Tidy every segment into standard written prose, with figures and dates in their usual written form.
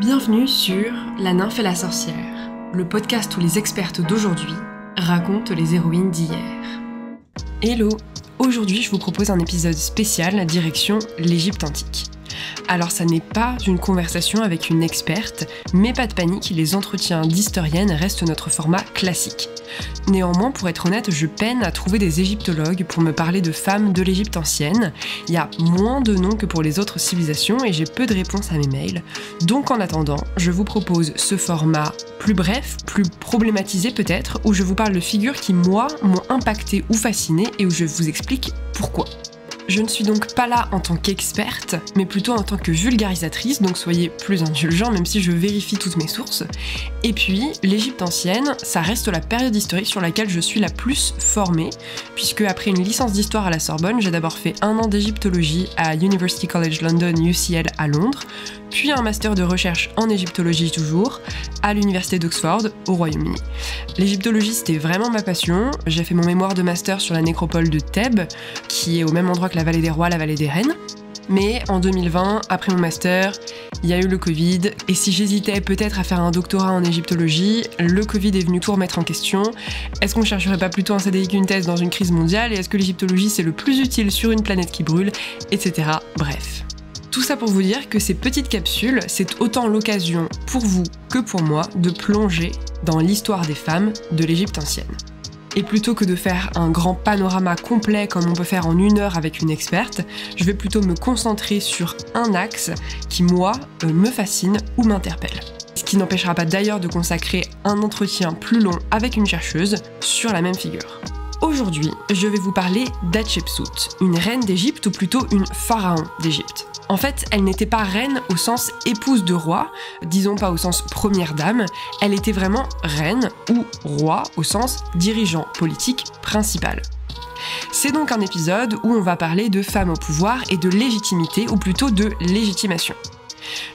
Bienvenue sur La nymphe et la sorcière, le podcast où les expertes d'aujourd'hui racontent les héroïnes d'hier. Hello, aujourd'hui je vous propose un épisode spécial direction l'Égypte antique. Alors ça n'est pas une conversation avec une experte, mais pas de panique, les entretiens d'historiennes restent notre format classique. Néanmoins, pour être honnête, je peine à trouver des égyptologues pour me parler de femmes de l'Égypte ancienne. Il y a moins de noms que pour les autres civilisations et j'ai peu de réponses à mes mails. Donc en attendant, je vous propose ce format plus bref, plus problématisé peut-être, où je vous parle de figures qui, moi, m'ont impacté ou fasciné et où je vous explique pourquoi. Je ne suis donc pas là en tant qu'experte, mais plutôt en tant que vulgarisatrice, donc soyez plus indulgents même si je vérifie toutes mes sources. Et puis, l'Égypte ancienne, ça reste la période historique sur laquelle je suis la plus formée, puisque après une licence d'histoire à la Sorbonne, j'ai d'abord fait 1 an d'égyptologie à University College London, UCL à Londres, puis un master de recherche en égyptologie toujours, à l'université d'Oxford, au Royaume-Uni. L'égyptologie, c'était vraiment ma passion. J'ai fait mon mémoire de master sur la nécropole de Thèbes, qui est au même endroit que la vallée des rois, la vallée des reines. Mais en 2020, après mon master, il y a eu le Covid, et si j'hésitais peut-être à faire un doctorat en égyptologie, le Covid est venu tout remettre en question. Est-ce qu'on chercherait pas plutôt un CDI qu'une thèse dans une crise mondiale, et est-ce que l'égyptologie c'est le plus utile sur une planète qui brûle, etc. Bref. Tout ça pour vous dire que ces petites capsules, c'est autant l'occasion pour vous que pour moi de plonger dans l'histoire des femmes de l'Égypte ancienne. Et plutôt que de faire un grand panorama complet comme on peut faire en 1 heure avec une experte, je vais plutôt me concentrer sur un axe qui, moi, me fascine ou m'interpelle. Ce qui n'empêchera pas d'ailleurs de consacrer un entretien plus long avec une chercheuse sur la même figure. Aujourd'hui, je vais vous parler d'Hatchepsout, une reine d'Égypte ou plutôt une pharaon d'Égypte. En fait, elle n'était pas reine au sens épouse de roi, disons pas au sens première dame, elle était vraiment reine ou roi au sens dirigeant politique principal. C'est donc un épisode où on va parler de femmes au pouvoir et de légitimité, ou plutôt de légitimation.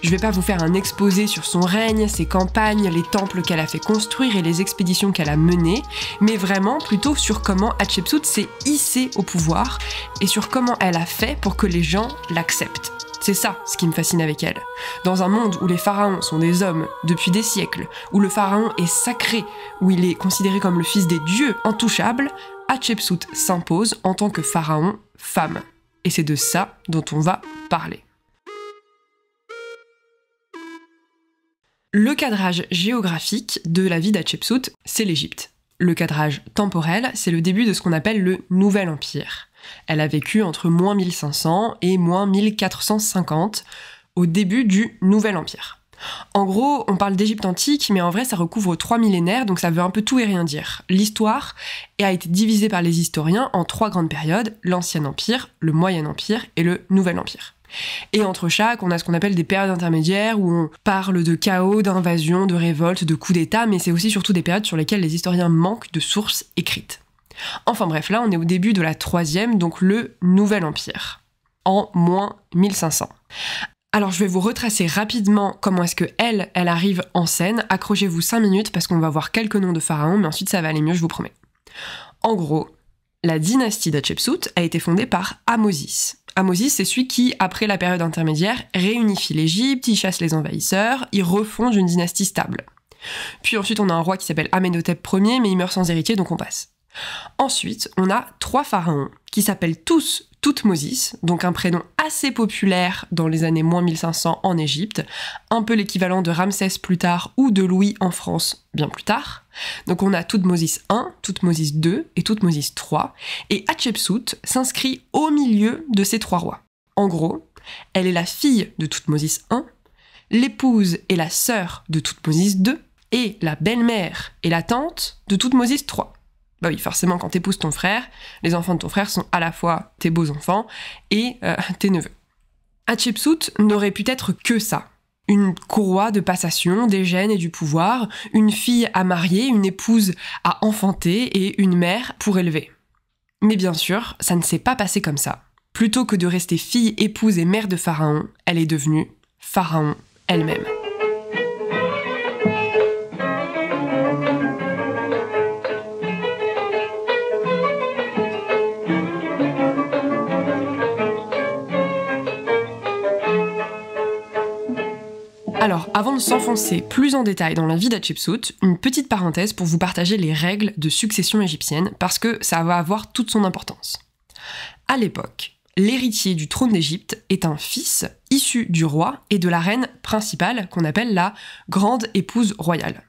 Je vais pas vous faire un exposé sur son règne, ses campagnes, les temples qu'elle a fait construire et les expéditions qu'elle a menées, mais vraiment plutôt sur comment Hatshepsut s'est hissée au pouvoir et sur comment elle a fait pour que les gens l'acceptent. C'est ça ce qui me fascine avec elle. Dans un monde où les pharaons sont des hommes depuis des siècles, où le pharaon est sacré, où il est considéré comme le fils des dieux intouchables, Hatshepsut s'impose en tant que pharaon femme. Et c'est de ça dont on va parler. Le cadrage géographique de la vie d'Hatshepsut, c'est l'Égypte. Le cadrage temporel, c'est le début de ce qu'on appelle le Nouvel Empire. Elle a vécu entre moins 1500 et moins 1450, au début du Nouvel Empire. En gros, on parle d'Égypte antique, mais en vrai ça recouvre 3 millénaires, donc ça veut un peu tout et rien dire. L'histoire a été divisée par les historiens en 3 grandes périodes, l'Ancien Empire, le Moyen Empire et le Nouvel Empire. Et entre chaque, on a ce qu'on appelle des périodes intermédiaires où on parle de chaos, d'invasion, de révolte, de coups d'État, mais c'est aussi surtout des périodes sur lesquelles les historiens manquent de sources écrites. Enfin bref, là on est au début de la 3e, donc le Nouvel Empire, en moins 1500. Alors je vais vous retracer rapidement comment est-ce que elle arrive en scène. Accrochez-vous 5 minutes parce qu'on va voir quelques noms de pharaons, mais ensuite ça va aller mieux, je vous promets. En gros, la dynastie d'Hatshepsut a été fondée par Ahmosis. Ahmosis, c'est celui qui, après la période intermédiaire, réunifie l'Égypte, il chasse les envahisseurs, il refonde une dynastie stable. Puis ensuite, on a un roi qui s'appelle Amenhotep Ier, mais il meurt sans héritier, donc on passe. Ensuite, on a 3 pharaons qui s'appellent tous Thoutmôsis, donc un prénom assez populaire dans les années moins 1500 en Égypte, un peu l'équivalent de Ramsès plus tard ou de Louis en France bien plus tard. Donc on a Thoutmôsis I, Thoutmôsis II et Thoutmôsis III, et Hatshepsut s'inscrit au milieu de ces 3 rois. En gros, elle est la fille de Thoutmôsis I, l'épouse et la sœur de Thoutmôsis II, et la belle-mère et la tante de Thoutmôsis III. Bah oui, forcément, quand t'épouses ton frère, les enfants de ton frère sont à la fois tes beaux-enfants et tes neveux. Hatshepsut n'aurait pu être que ça. Une courroie de passation des gènes et du pouvoir, une fille à marier, une épouse à enfanter et une mère pour élever. Mais bien sûr, ça ne s'est pas passé comme ça. Plutôt que de rester fille, épouse et mère de pharaon, elle est devenue pharaon elle-même. Alors, avant de s'enfoncer plus en détail dans la vie d'Hatchepsout, une petite parenthèse pour vous partager les règles de succession égyptienne, parce que ça va avoir toute son importance. À l'époque, l'héritier du trône d'Égypte est un fils issu du roi et de la reine principale, qu'on appelle la grande épouse royale.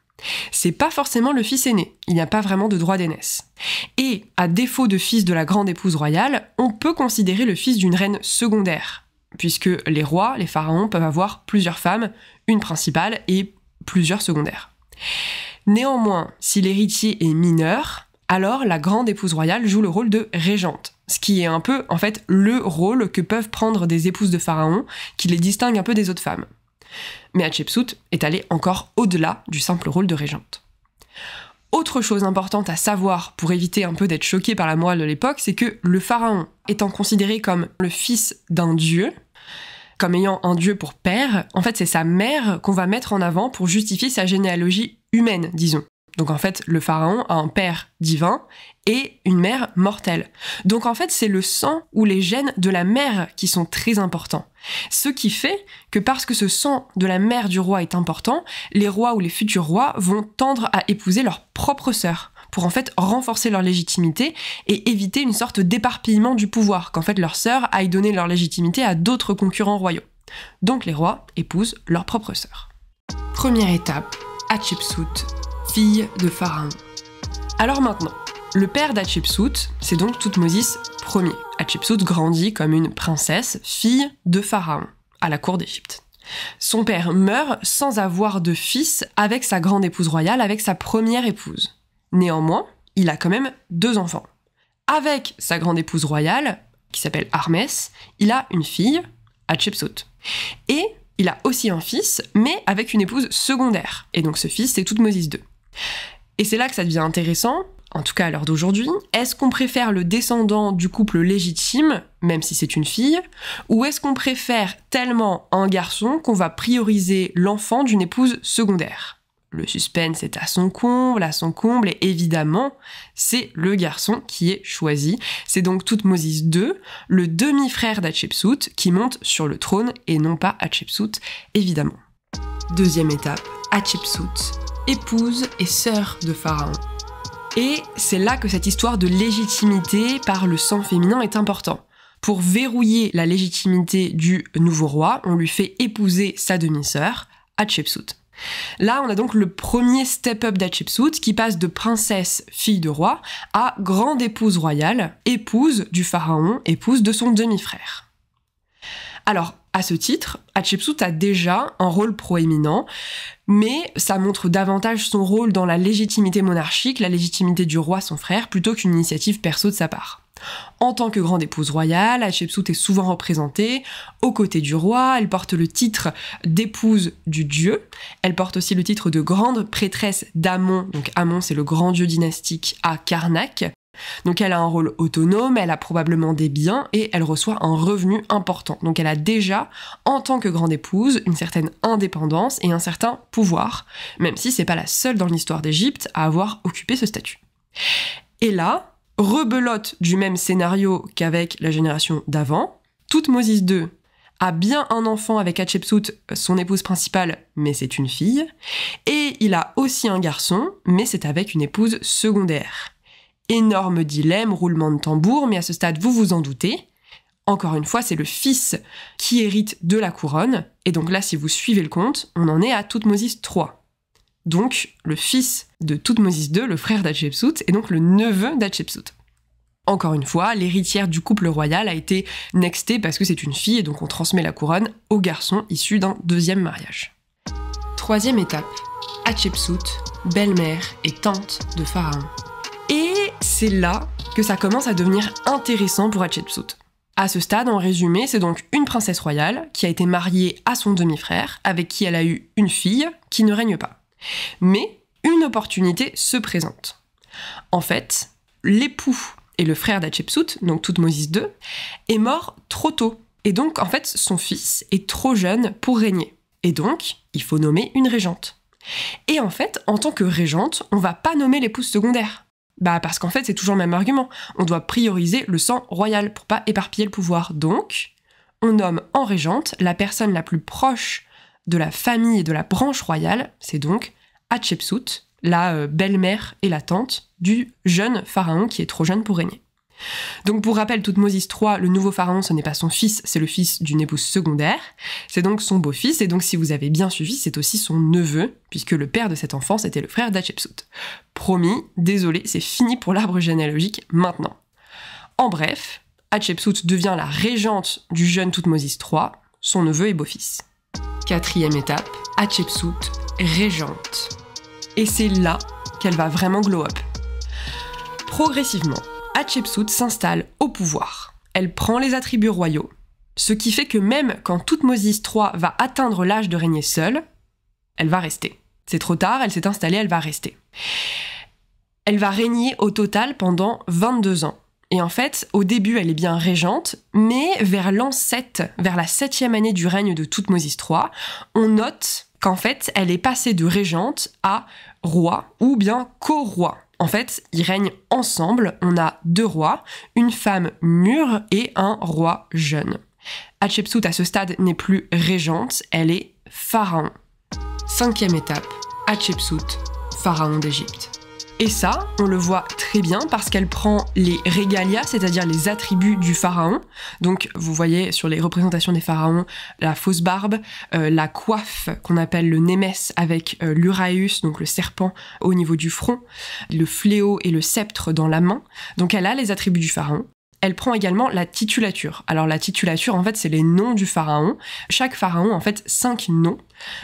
C'est pas forcément le fils aîné, il n'y a pas vraiment de droit d'aînesse. Et, à défaut de fils de la grande épouse royale, on peut considérer le fils d'une reine secondaire, puisque les rois, les pharaons, peuvent avoir plusieurs femmes, une principale et plusieurs secondaires. Néanmoins, si l'héritier est mineur, alors la grande épouse royale joue le rôle de régente, ce qui est un peu, en fait, le rôle que peuvent prendre des épouses de pharaons, qui les distingue un peu des autres femmes. Mais Hatshepsut est allée encore au-delà du simple rôle de régente. Autre chose importante à savoir pour éviter un peu d'être choqué par la morale de l'époque, c'est que le pharaon étant considéré comme le fils d'un dieu, comme ayant un dieu pour père, en fait c'est sa mère qu'on va mettre en avant pour justifier sa généalogie humaine, disons. Donc en fait, le pharaon a un père divin et une mère mortelle. Donc en fait, c'est le sang ou les gènes de la mère qui sont très importants. Ce qui fait que parce que ce sang de la mère du roi est important, les rois ou les futurs rois vont tendre à épouser leur propre sœur, pour en fait renforcer leur légitimité et éviter une sorte d'éparpillement du pouvoir, qu'en fait leur sœur aille donner leur légitimité à d'autres concurrents royaux. Donc les rois épousent leur propre sœur. Première étape, Hatshepsut, fille de pharaon. Alors maintenant, le père d'Hatshepsut, c'est donc Thoutmôsis Ier. Hatshepsut grandit comme une princesse, fille de pharaon, à la cour d'Égypte. Son père meurt sans avoir de fils avec sa grande épouse royale, avec sa première épouse. Néanmoins, il a quand même 2 enfants. Avec sa grande épouse royale, qui s'appelle Armès, il a une fille, Hatshepsut. Et il a aussi un fils, mais avec une épouse secondaire. Et donc ce fils, c'est Thoutmôsis II. Et c'est là que ça devient intéressant, en tout cas à l'heure d'aujourd'hui. Est-ce qu'on préfère le descendant du couple légitime, même si c'est une fille, ou est-ce qu'on préfère tellement un garçon qu'on va prioriser l'enfant d'une épouse secondaire ? Le suspense est à son comble, et évidemment, c'est le garçon qui est choisi. C'est donc Thoutmôsis II, le demi-frère d'Hatshepsut, qui monte sur le trône, et non pas Hatshepsut, évidemment. Deuxième étape, Hatshepsut, épouse et sœur de pharaon. Et c'est là que cette histoire de légitimité par le sang féminin est important. Pour verrouiller la légitimité du nouveau roi, on lui fait épouser sa demi-sœur, Hatshepsut. Là, on a donc le premier step-up d'Hatshepsut qui passe de princesse, fille de roi, à grande épouse royale, épouse du pharaon, épouse de son demi-frère. Alors, à ce titre, Hatshepsut a déjà un rôle proéminent, mais ça montre davantage son rôle dans la légitimité monarchique, la légitimité du roi son frère, plutôt qu'une initiative perso de sa part. En tant que grande épouse royale, Hatshepsut est souvent représentée aux côtés du roi, elle porte le titre d'épouse du dieu, elle porte aussi le titre de grande prêtresse d'Amon, donc Amon c'est le grand dieu dynastique à Karnak. Donc elle a un rôle autonome, elle a probablement des biens et elle reçoit un revenu important. Donc elle a déjà, en tant que grande épouse, une certaine indépendance et un certain pouvoir, même si c'est pas la seule dans l'histoire d'Égypte à avoir occupé ce statut. Et là, rebelote du même scénario qu'avec la génération d'avant, Thoutmôsis II a bien un enfant avec Hatshepsut, son épouse principale, mais c'est une fille, et il a aussi un garçon, mais c'est avec une épouse secondaire. Énorme dilemme, roulement de tambour, mais à ce stade, vous vous en doutez. Encore une fois, c'est le fils qui hérite de la couronne, et donc là, si vous suivez le compte, on en est à Thoutmôsis III. Donc, le fils de Thoutmôsis II, le frère d'Hatshepsut, est donc le neveu d'Hatshepsut. Encore une fois, l'héritière du couple royal a été nextée parce que c'est une fille, et donc on transmet la couronne au garçon issu d'un deuxième mariage. Troisième étape, Hatshepsut, belle-mère et tante de pharaon. Et c'est là que ça commence à devenir intéressant pour Hatshepsut. À ce stade, en résumé, c'est donc une princesse royale qui a été mariée à son demi-frère, avec qui elle a eu une fille qui ne règne pas. Mais une opportunité se présente. En fait, l'époux et le frère d'Hatshepsut, donc Thoutmôsis II, est mort trop tôt. Et donc, en fait, son fils est trop jeune pour régner. Et donc, il faut nommer une régente. Et en fait, en tant que régente, on va pas nommer l'épouse secondaire. Parce qu'en fait, c'est toujours le même argument. On doit prioriser le sang royal pour pas éparpiller le pouvoir. Donc, on nomme en régente la personne la plus proche de la famille et de la branche royale, c'est donc Hatshepsut, la belle-mère et la tante du jeune pharaon qui est trop jeune pour régner. Donc pour rappel, Thoutmôsis III, le nouveau pharaon, ce n'est pas son fils, c'est le fils d'une épouse secondaire, c'est donc son beau-fils, et donc si vous avez bien suivi, c'est aussi son neveu, puisque le père de cet enfant, c'était le frère d'Hatshepsut. Promis, désolé, c'est fini pour l'arbre généalogique maintenant. En bref, Hatshepsut devient la régente du jeune Thoutmôsis III, son neveu et beau-fils. 4e étape, Hatshepsut, régente. Et c'est là qu'elle va vraiment glow up. Progressivement, Hatshepsut s'installe au pouvoir. Elle prend les attributs royaux, ce qui fait que même quand Thoutmôsis III va atteindre l'âge de régner seule, elle va rester. C'est trop tard, elle s'est installée, elle va rester. Elle va régner au total pendant 22 ans. Et en fait, au début, elle est bien régente, mais vers l'an 7, vers la 7e année du règne de Thoutmôsis III, on note qu'en fait, elle est passée de régente à roi, ou bien co-roi. En fait, ils règnent ensemble, on a 2 rois, une femme mûre et un roi jeune. Hatshepsut, à ce stade, n'est plus régente, elle est pharaon. 5e étape, Hatshepsut, pharaon d'Égypte. Et ça, on le voit très bien parce qu'elle prend les regalia, c'est-à-dire les attributs du pharaon. Donc, vous voyez sur les représentations des pharaons, la fausse barbe, la coiffe qu'on appelle le némès avec l'uraeus, donc le serpent au niveau du front, le fléau et le sceptre dans la main. Donc, elle a les attributs du pharaon. Elle prend également la titulature. Alors la titulature, en fait, c'est les noms du pharaon. Chaque pharaon, en fait, 5 noms.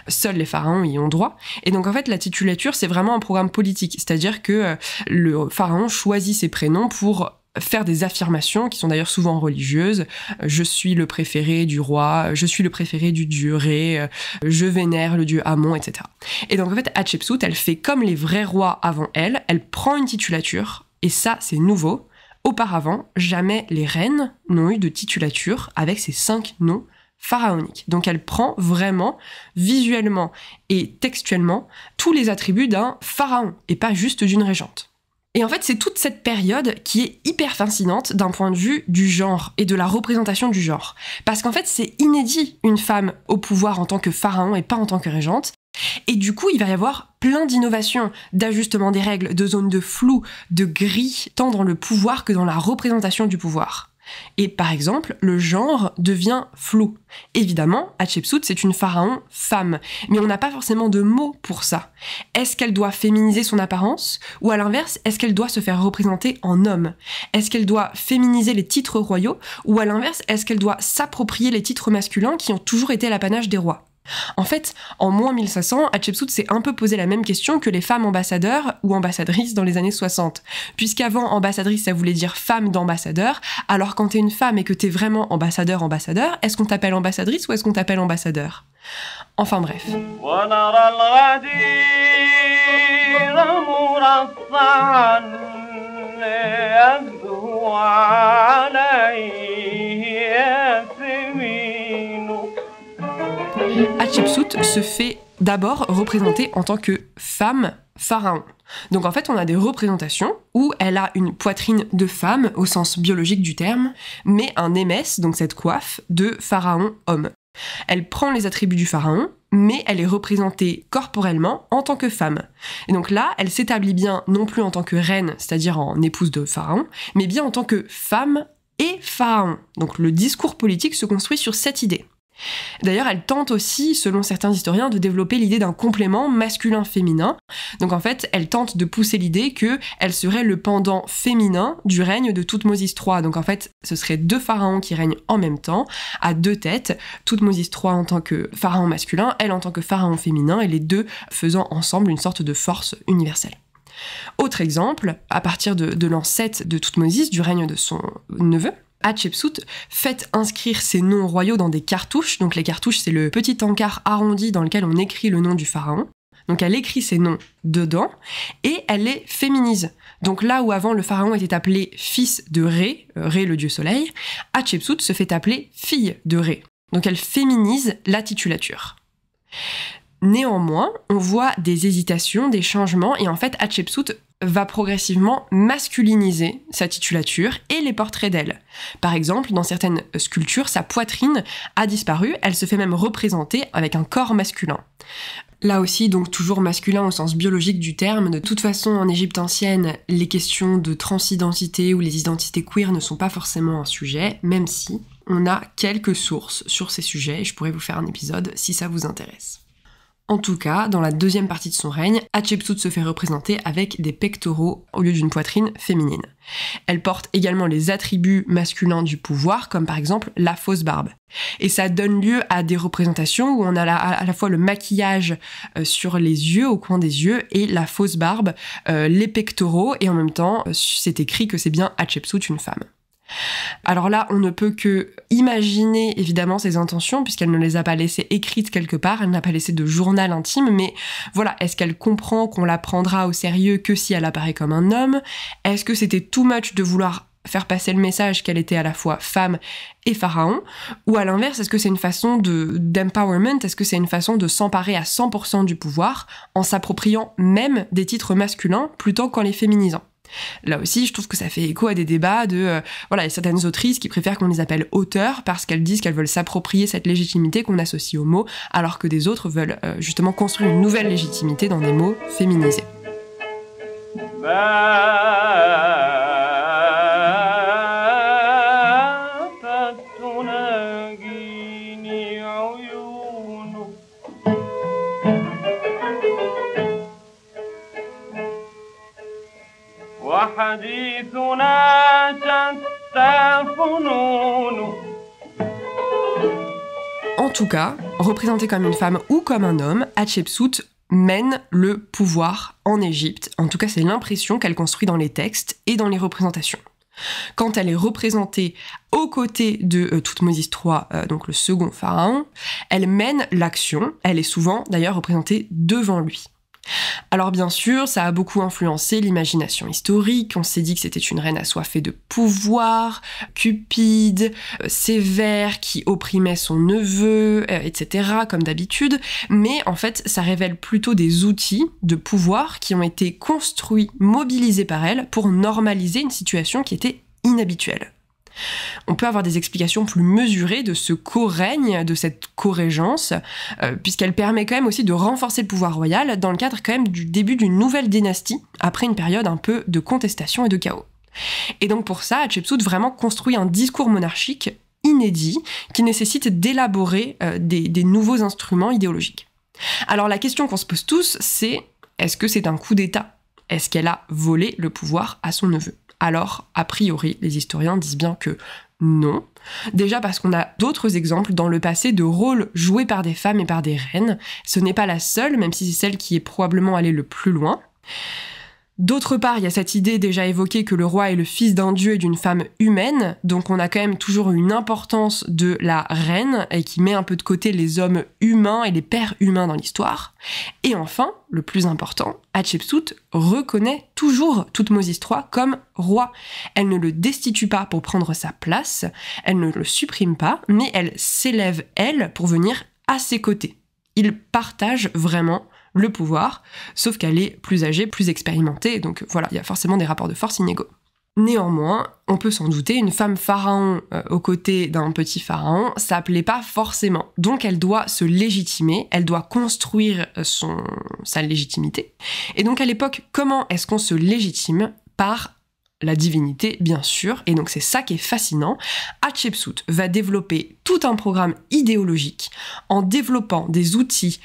Seuls les pharaons y ont droit. Et donc, en fait, la titulature, c'est vraiment un programme politique. C'est-à-dire que le pharaon choisit ses prénoms pour faire des affirmations qui sont d'ailleurs souvent religieuses. Je suis le préféré du roi, je suis le préféré du dieu Ré, je vénère le dieu Amon, etc. Et donc, en fait, Hatshepsut, elle fait comme les vrais rois avant elle. Elle prend une titulature. Et ça, c'est nouveau. Auparavant, jamais les reines n'ont eu de titulature avec ces 5 noms pharaoniques. Donc elle prend vraiment, visuellement et textuellement, tous les attributs d'un pharaon, et pas juste d'une régente. Et en fait, c'est toute cette période qui est hyper fascinante d'un point de vue du genre et de la représentation du genre. Parce qu'en fait, c'est inédit une femme au pouvoir en tant que pharaon et pas en tant que régente. Et du coup, il va y avoir plein d'innovations, d'ajustements des règles, de zones de flou, de gris, tant dans le pouvoir que dans la représentation du pouvoir. Et par exemple, le genre devient flou. Évidemment, Hatshepsut, c'est une pharaon femme, mais on n'a pas forcément de mots pour ça. Est-ce qu'elle doit féminiser son apparence? Ou à l'inverse, est-ce qu'elle doit se faire représenter en homme? Est-ce qu'elle doit féminiser les titres royaux? Ou à l'inverse, est-ce qu'elle doit s'approprier les titres masculins qui ont toujours été l'apanage des rois? En fait, en moins 1500, Hatshepsut s'est un peu posé la même question que les femmes ambassadeurs ou ambassadrices dans les années 60. Puisqu'avant, ambassadrice, ça voulait dire femme d'ambassadeur, alors quand t'es une femme et que t'es vraiment ambassadeur, est-ce qu'on t'appelle ambassadrice ou est-ce qu'on t'appelle ambassadeur? Enfin bref. Hatshepsut se fait d'abord représenter en tant que femme pharaon. Donc en fait, on a des représentations où elle a une poitrine de femme au sens biologique du terme, mais un némès, donc cette coiffe, de pharaon homme. Elle prend les attributs du pharaon, mais elle est représentée corporellement en tant que femme. Et donc là, elle s'établit bien non plus en tant que reine, c'est-à-dire en épouse de pharaon, mais bien en tant que femme et pharaon. Donc le discours politique se construit sur cette idée. D'ailleurs, elle tente aussi, selon certains historiens, de développer l'idée d'un complément masculin-féminin. Donc en fait, elle tente de pousser l'idée qu'elle serait le pendant féminin du règne de Thoutmôsis III. Donc en fait, ce serait 2 pharaons qui règnent en même temps, à 2 têtes, Thoutmôsis III en tant que pharaon masculin, elle en tant que pharaon féminin, et les 2 faisant ensemble une sorte de force universelle. Autre exemple, à partir de l'an 7 de Thoutmôsis, du règne de son neveu, Hatshepsut fait inscrire ses noms royaux dans des cartouches. Donc les cartouches, c'est le petit encart arrondi dans lequel on écrit le nom du pharaon. Donc elle écrit ses noms dedans et elle les féminise. Donc là où avant le pharaon était appelé fils de Ré, Ré le dieu soleil, Hatshepsut se fait appeler fille de Ré. Donc elle féminise la titulature. Néanmoins, on voit des hésitations, des changements, et en fait Hatshepsut va progressivement masculiniser sa titulature et les portraits d'elle. Par exemple, dans certaines sculptures, sa poitrine a disparu, elle se fait même représenter avec un corps masculin. Là aussi, donc toujours masculin au sens biologique du terme. De toute façon, en Égypte ancienne, les questions de transidentité ou les identités queer ne sont pas forcément un sujet, même si on a quelques sources sur ces sujets, et je pourrais vous faire un épisode si ça vous intéresse. En tout cas, dans la deuxième partie de son règne, Hatshepsut se fait représenter avec des pectoraux au lieu d'une poitrine féminine. Elle porte également les attributs masculins du pouvoir, comme par exemple la fausse barbe. Et ça donne lieu à des représentations où on a à la fois le maquillage sur les yeux, au coin des yeux, et la fausse barbe, les pectoraux, et en même temps, c'est écrit que c'est bien Hatshepsut, une femme. Alors là, on ne peut que imaginer évidemment ses intentions, puisqu'elle ne les a pas laissées écrites quelque part, elle n'a pas laissé de journal intime, mais voilà, est-ce qu'elle comprend qu'on la prendra au sérieux que si elle apparaît comme un homme? Est-ce que c'était too much de vouloir faire passer le message qu'elle était à la fois femme et pharaon? Ou à l'inverse, est-ce que c'est une façon d'empowerment? Est-ce que c'est une façon de s'emparer à 100% du pouvoir en s'appropriant même des titres masculins plutôt qu'en les féminisant? Là aussi, je trouve que ça fait écho à des débats de... il y a certaines autrices qui préfèrent qu'on les appelle auteurs parce qu'elles disent qu'elles veulent s'approprier cette légitimité qu'on associe aux mots, alors que des autres veulent justement construire une nouvelle légitimité dans des mots féminisés. En tout cas, représentée comme une femme ou comme un homme, Hatshepsut mène le pouvoir en Égypte. En tout cas, c'est l'impression qu'elle construit dans les textes et dans les représentations. Quand elle est représentée aux côtés de Thoutmôsis III, donc le second pharaon, elle mène l'action, elle est souvent d'ailleurs représentée devant lui. Alors bien sûr, ça a beaucoup influencé l'imagination historique, on s'est dit que c'était une reine assoiffée de pouvoir, cupide, sévère, qui opprimait son neveu, etc., comme d'habitude, mais en fait, ça révèle plutôt des outils de pouvoir qui ont été construits, mobilisés par elle pour normaliser une situation qui était inhabituelle. On peut avoir des explications plus mesurées de ce co-règne, de cette co-régence, puisqu'elle permet quand même aussi de renforcer le pouvoir royal dans le cadre quand même du début d'une nouvelle dynastie, après une période un peu de contestation et de chaos. Et donc pour ça, Hatshepsut vraiment construit un discours monarchique inédit qui nécessite d'élaborer des nouveaux instruments idéologiques. Alors la question qu'on se pose tous, c'est est-ce que c'est un coup d'État? Est-ce qu'elle a volé le pouvoir à son neveu? Alors, a priori, les historiens disent bien que non. Déjà parce qu'on a d'autres exemples dans le passé de rôles joués par des femmes et par des reines. Ce n'est pas la seule, même si c'est celle qui est probablement allée le plus loin. D'autre part, il y a cette idée déjà évoquée que le roi est le fils d'un dieu et d'une femme humaine, donc on a quand même toujours une importance de la reine, et qui met un peu de côté les hommes humains et les pères humains dans l'histoire. Et enfin, le plus important, Hatshepsut reconnaît toujours Thoutmôsis III comme roi. Elle ne le destitue pas pour prendre sa place, elle ne le supprime pas, mais elle s'élève, elle, pour venir à ses côtés. Ils partagent vraiment le pouvoir, sauf qu'elle est plus âgée, plus expérimentée, donc voilà, il y a forcément des rapports de force inégaux. Néanmoins, on peut s'en douter, une femme pharaon aux côtés d'un petit pharaon, ça plaît pas forcément. Donc elle doit se légitimer, elle doit construire sa légitimité. Et donc à l'époque, comment est-ce qu'on se légitime? Par la divinité, bien sûr, et donc c'est ça qui est fascinant. Hatshepsut va développer tout un programme idéologique en développant des outils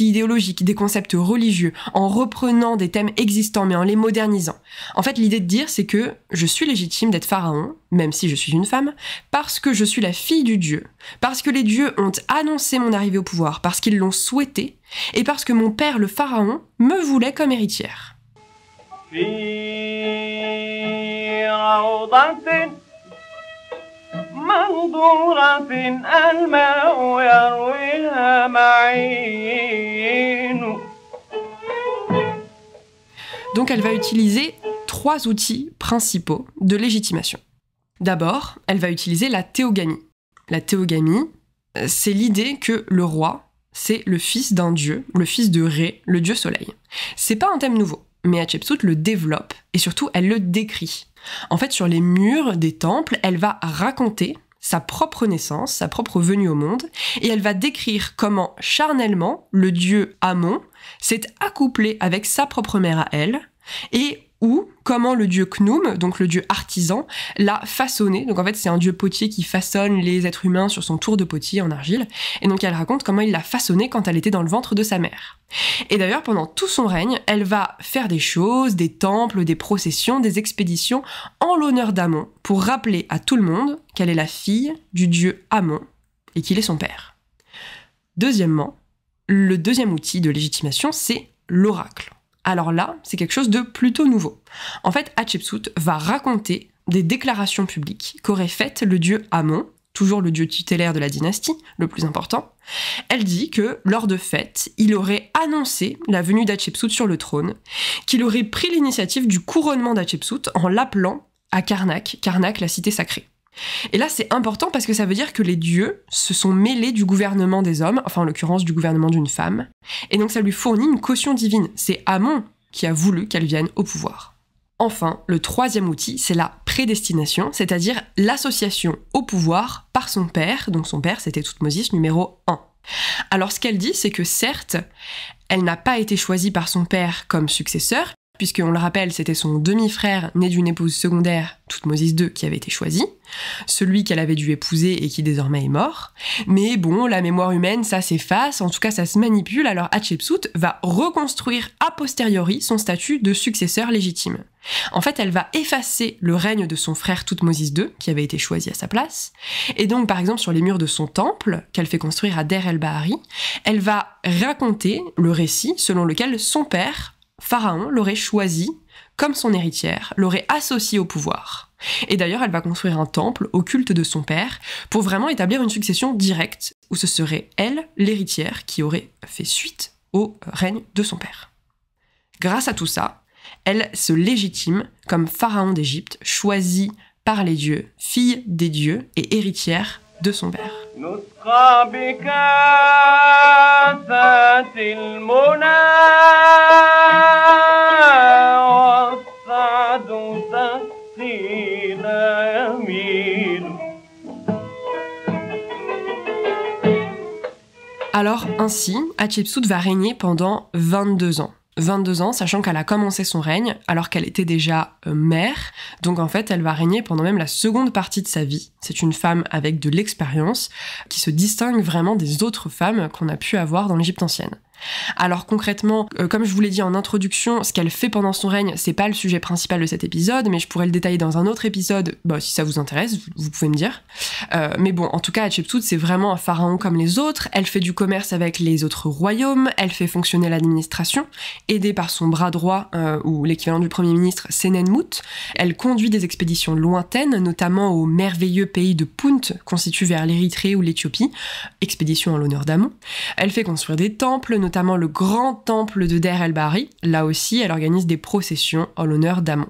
idéologiques, des concepts religieux, en reprenant des thèmes existants mais en les modernisant. En fait, l'idée de dire, c'est que je suis légitime d'être pharaon, même si je suis une femme, parce que je suis la fille du dieu, parce que les dieux ont annoncé mon arrivée au pouvoir, parce qu'ils l'ont souhaité, et parce que mon père, le pharaon, me voulait comme héritière. Donc elle va utiliser 3 outils principaux de légitimation. D'abord, elle va utiliser la théogamie. La théogamie, c'est l'idée que le roi, c'est le fils d'un dieu, le fils de Ré, le dieu soleil. C'est pas un thème nouveau. mais Hatshepsut le développe et surtout elle le décrit. En fait, sur les murs des temples, elle va raconter sa propre naissance, sa propre venue au monde, et elle va décrire comment charnellement le dieu Amon s'est accouplé avec sa propre mère à elle, et ou comment le dieu Khnum, donc le dieu artisan, l'a façonné. Donc en fait, c'est un dieu potier qui façonne les êtres humains sur son tour de potier en argile. Et donc elle raconte comment il l'a façonné quand elle était dans le ventre de sa mère. Et d'ailleurs, pendant tout son règne, elle va faire des choses, des temples, des processions, des expéditions en l'honneur d'Amon pour rappeler à tout le monde qu'elle est la fille du dieu Amon et qu'il est son père. Deuxièmement, le deuxième outil de légitimation, c'est l'oracle. Alors là, c'est quelque chose de plutôt nouveau. En fait, Hatshepsut va raconter des déclarations publiques qu'aurait faites le dieu Amon, toujours le dieu tutélaire de la dynastie, le plus important. Elle dit que, lors de fêtes, il aurait annoncé la venue d'Hatshepsut sur le trône, qu'il aurait pris l'initiative du couronnement d'Hatshepsut en l'appelant à Karnak, la cité sacrée. Et là, c'est important parce que ça veut dire que les dieux se sont mêlés du gouvernement des hommes, enfin en l'occurrence du gouvernement d'une femme, et donc ça lui fournit une caution divine. C'est Amon qui a voulu qu'elle vienne au pouvoir. Enfin, le troisième outil, c'est la prédestination, c'est-à-dire l'association au pouvoir par son père, donc son père c'était Thoutmôsis numéro 1. Alors ce qu'elle dit, c'est que certes, elle n'a pas été choisie par son père comme successeur, puisqu'on le rappelle, c'était son demi-frère né d'une épouse secondaire, Thoutmôsis II, qui avait été choisi, celui qu'elle avait dû épouser et qui désormais est mort. Mais bon, la mémoire humaine, ça s'efface, en tout cas ça se manipule, alors Hatshepsut va reconstruire a posteriori son statut de successeur légitime. En fait, elle va effacer le règne de son frère Thoutmôsis II, qui avait été choisi à sa place, et donc par exemple sur les murs de son temple, qu'elle fait construire à Der el-Bahari, elle va raconter le récit selon lequel son père, Pharaon, l'aurait choisie comme son héritière, l'aurait associée au pouvoir. Et d'ailleurs, elle va construire un temple au culte de son père pour vraiment établir une succession directe, où ce serait elle, l'héritière, qui aurait fait suite au règne de son père. Grâce à tout ça, elle se légitime comme pharaon d'Égypte, choisie par les dieux, fille des dieux et héritière de son père. Alors ainsi, Hatshepsut va régner pendant 22 ans. 22 ans, sachant qu'elle a commencé son règne alors qu'elle était déjà mère, donc en fait elle va régner pendant même la seconde partie de sa vie. C'est une femme avec de l'expérience qui se distingue vraiment des autres femmes qu'on a pu avoir dans l'Égypte ancienne. Alors concrètement, comme je vous l'ai dit en introduction, ce qu'elle fait pendant son règne, c'est pas le sujet principal de cet épisode, mais je pourrais le détailler dans un autre épisode, si ça vous intéresse, vous pouvez me dire. Mais bon, en tout cas, Hatshepsut, c'est vraiment un pharaon comme les autres, elle fait du commerce avec les autres royaumes, elle fait fonctionner l'administration, aidée par son bras droit, ou l'équivalent du premier ministre, Senenmut. Elle conduit des expéditions lointaines, notamment au merveilleux pays de Punt, qu'on situe vers l'Érythrée ou l'Éthiopie, expédition en l'honneur d'Amon. Elle fait construire des temples, notamment le grand temple de Der el-Bahari. Là aussi, elle organise des processions en l'honneur d'Amon.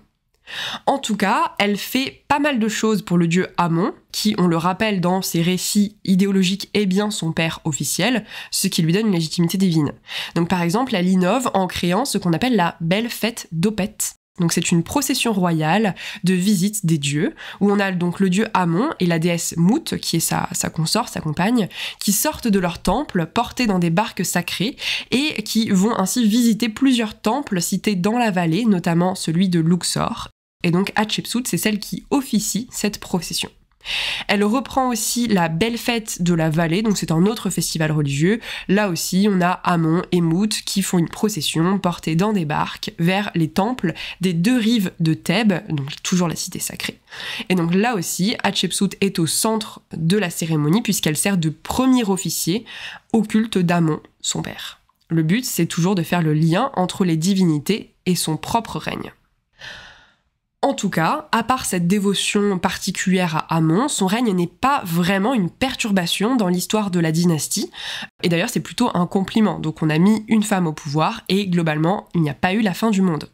En tout cas, elle fait pas mal de choses pour le dieu Amon, qui, on le rappelle dans ses récits idéologiques, est bien son père officiel, ce qui lui donne une légitimité divine. Donc par exemple, elle innove en créant ce qu'on appelle la belle fête d'Opet. Donc c'est une procession royale de visite des dieux, où on a donc le dieu Amon et la déesse Mut, qui est sa consort, sa compagne, qui sortent de leur temple, portés dans des barques sacrées, et qui vont ainsi visiter plusieurs temples cités dans la vallée, notamment celui de Luxor. Et donc Hatshepsut, c'est celle qui officie cette procession. Elle reprend aussi la belle fête de la vallée, donc c'est un autre festival religieux. Là aussi, on a Amon et Mut qui font une procession portée dans des barques vers les temples des deux rives de Thèbes, donc toujours la cité sacrée. Et donc là aussi, Hatshepsut est au centre de la cérémonie puisqu'elle sert de premier officier au culte d'Amon, son père. Le but, c'est toujours de faire le lien entre les divinités et son propre règne. En tout cas, à part cette dévotion particulière à Amon, son règne n'est pas vraiment une perturbation dans l'histoire de la dynastie. Et d'ailleurs, c'est plutôt un compliment. Donc on a mis une femme au pouvoir et globalement, il n'y a pas eu la fin du monde.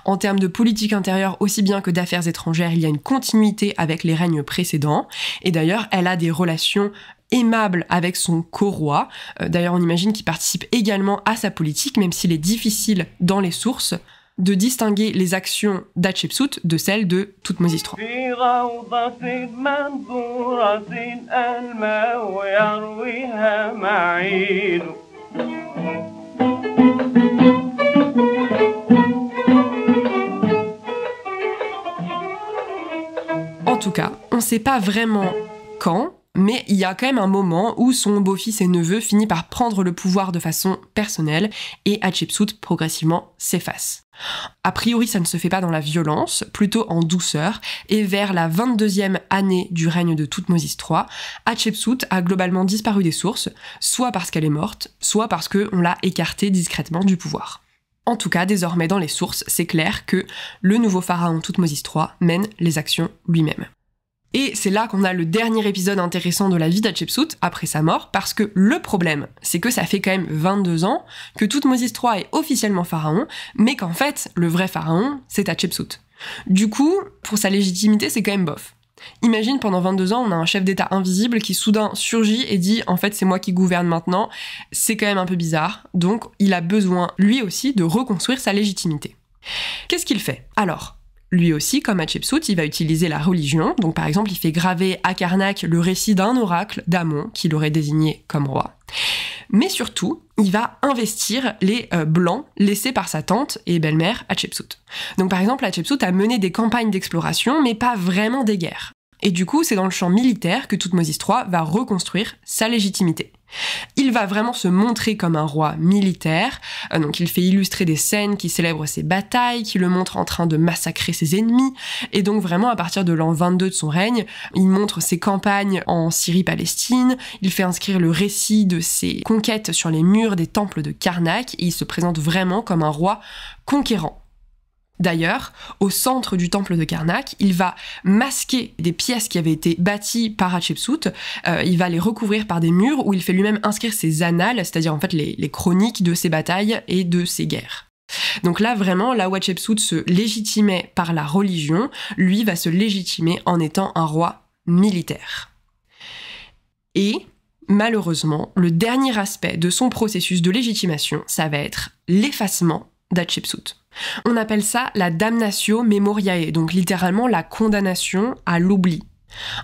En termes de politique intérieure aussi bien que d'affaires étrangères, il y a une continuité avec les règnes précédents. Et d'ailleurs, elle a des relations aimable avec son co-roi. D'ailleurs, on imagine qu'il participe également à sa politique, même s'il est difficile dans les sources de distinguer les actions d'Hatshepsut de celles de Thoutmôsis III. En tout cas, on ne sait pas vraiment quand, mais il y a quand même un moment où son beau-fils et neveu finit par prendre le pouvoir de façon personnelle et Hatshepsut progressivement s'efface. A priori, ça ne se fait pas dans la violence, plutôt en douceur, et vers la 22e année du règne de Thoutmôsis III, Hatshepsut a globalement disparu des sources, soit parce qu'elle est morte, soit parce qu'on l'a écartée discrètement du pouvoir. En tout cas, désormais dans les sources, c'est clair que le nouveau pharaon Thoutmôsis III mène les actions lui-même. Et c'est là qu'on a le dernier épisode intéressant de la vie d'Hatshepsut après sa mort, parce que le problème, c'est que ça fait quand même 22 ans que Thoutmôsis III est officiellement pharaon, mais qu'en fait, le vrai pharaon, c'est Hatshepsut. Du coup, pour sa légitimité, c'est quand même bof. Imagine, pendant 22 ans, on a un chef d'État invisible qui soudain surgit et dit « en fait, c'est moi qui gouverne maintenant », c'est quand même un peu bizarre, donc il a besoin, lui aussi, de reconstruire sa légitimité. Qu'est-ce qu'il fait ? Alors, lui aussi, comme Hatshepsut, il va utiliser la religion. Donc par exemple, il fait graver à Karnak le récit d'un oracle d'Amon qui l'aurait désigné comme roi. Mais surtout, il va investir les blancs laissés par sa tante et belle-mère Hatshepsut. Donc par exemple, Hatshepsut a mené des campagnes d'exploration, mais pas vraiment des guerres. Et du coup, c'est dans le champ militaire que Thoutmôsis III va reconstruire sa légitimité. Il va vraiment se montrer comme un roi militaire, donc il fait illustrer des scènes qui célèbrent ses batailles, qui le montrent en train de massacrer ses ennemis, et donc vraiment à partir de l'an 22 de son règne, il montre ses campagnes en Syrie-Palestine, il fait inscrire le récit de ses conquêtes sur les murs des temples de Karnak, et il se présente vraiment comme un roi conquérant. D'ailleurs, au centre du temple de Karnak, il va masquer des pièces qui avaient été bâties par Hatshepsut, il va les recouvrir par des murs où il fait lui-même inscrire ses annales, c'est-à-dire en fait les chroniques de ses batailles et de ses guerres. Donc là vraiment, là où Hatshepsut se légitimait par la religion, lui va se légitimer en étant un roi militaire. Et malheureusement, le dernier aspect de son processus de légitimation, ça va être l'effacement d'Hatshepsut. On appelle ça la damnatio memoriae, donc littéralement la condamnation à l'oubli.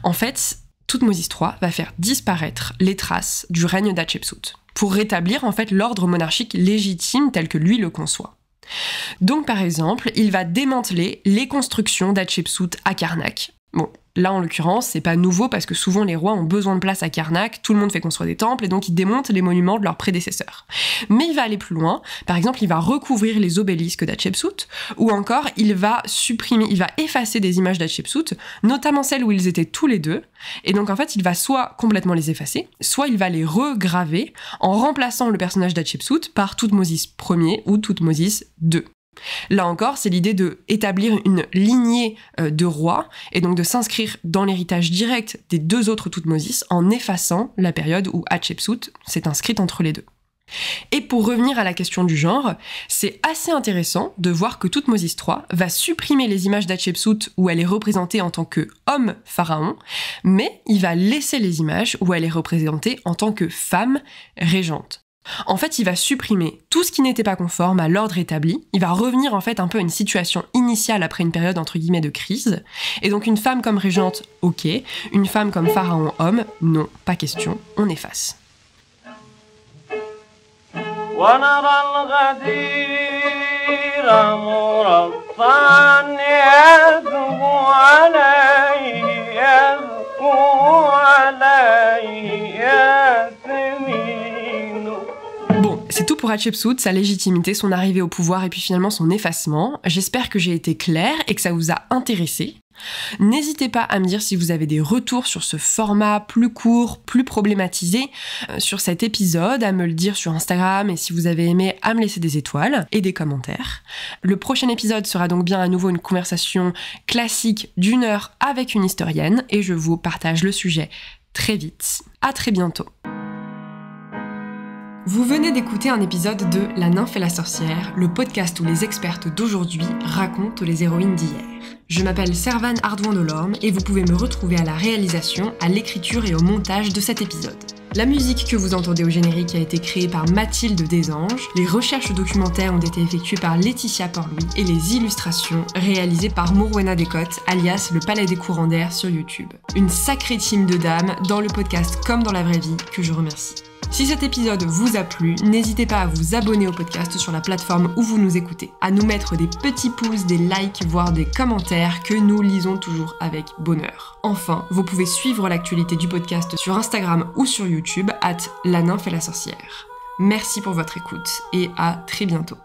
En fait, Thoutmôsis III va faire disparaître les traces du règne d'Hatshepsut, pour rétablir en fait l'ordre monarchique légitime tel que lui le conçoit. Donc par exemple, il va démanteler les constructions d'Hatshepsut à Karnak. Bon, là en l'occurrence, c'est pas nouveau parce que souvent les rois ont besoin de place à Karnak, tout le monde fait construire des temples et donc ils démontent les monuments de leurs prédécesseurs. Mais il va aller plus loin, par exemple il va recouvrir les obélisques d'Hatshepsut, ou encore il va effacer des images d'Hatshepsut, notamment celles où ils étaient tous les deux, et donc en fait il va soit complètement les effacer, soit il va les regraver en remplaçant le personnage d'Hatshepsut par Thoutmôsis Ier ou Thoutmôsis II. Là encore, c'est l'idée d'établir une lignée de rois et donc de s'inscrire dans l'héritage direct des deux autres Thoutmôsis en effaçant la période où Hatshepsut s'est inscrite entre les deux. Et pour revenir à la question du genre, c'est assez intéressant de voir que Thoutmôsis III va supprimer les images d'Hatshepsut où elle est représentée en tant que homme pharaon, mais il va laisser les images où elle est représentée en tant que femme régente. En fait, il va supprimer tout ce qui n'était pas conforme à l'ordre établi, il va revenir en fait un peu à une situation initiale après une période entre guillemets de crise, et donc une femme comme régente, ok, une femme comme pharaon homme, non, pas question, on efface. Bon, c'est tout pour Hatshepsut, sa légitimité, son arrivée au pouvoir et puis finalement son effacement. J'espère que j'ai été claire et que ça vous a intéressé. N'hésitez pas à me dire si vous avez des retours sur ce format plus court, plus problématisé sur cet épisode, à me le dire sur Instagram et si vous avez aimé, à me laisser des étoiles et des commentaires. Le prochain épisode sera donc bien à nouveau une conversation classique d'1 heure avec une historienne et je vous partage le sujet très vite. À très bientôt. Vous venez d'écouter un épisode de La Nymphe et la Sorcière, le podcast où les expertes d'aujourd'hui racontent les héroïnes d'hier. Je m'appelle Servane Ardouin-Delorme et vous pouvez me retrouver à la réalisation, à l'écriture et au montage de cet épisode. La musique que vous entendez au générique a été créée par Mathilde Desanges, les recherches documentaires ont été effectuées par Laetitia Port-Louis et les illustrations réalisées par Morwena Descotes, alias le Palais des Courants d'Air sur YouTube. Une sacrée team de dames dans le podcast comme dans la vraie vie que je remercie. Si cet épisode vous a plu, n'hésitez pas à vous abonner au podcast sur la plateforme où vous nous écoutez, à nous mettre des petits pouces, des likes, voire des commentaires que nous lisons toujours avec bonheur. Enfin, vous pouvez suivre l'actualité du podcast sur Instagram ou sur YouTube @la nymphe et la sorcière. Merci pour votre écoute et à très bientôt.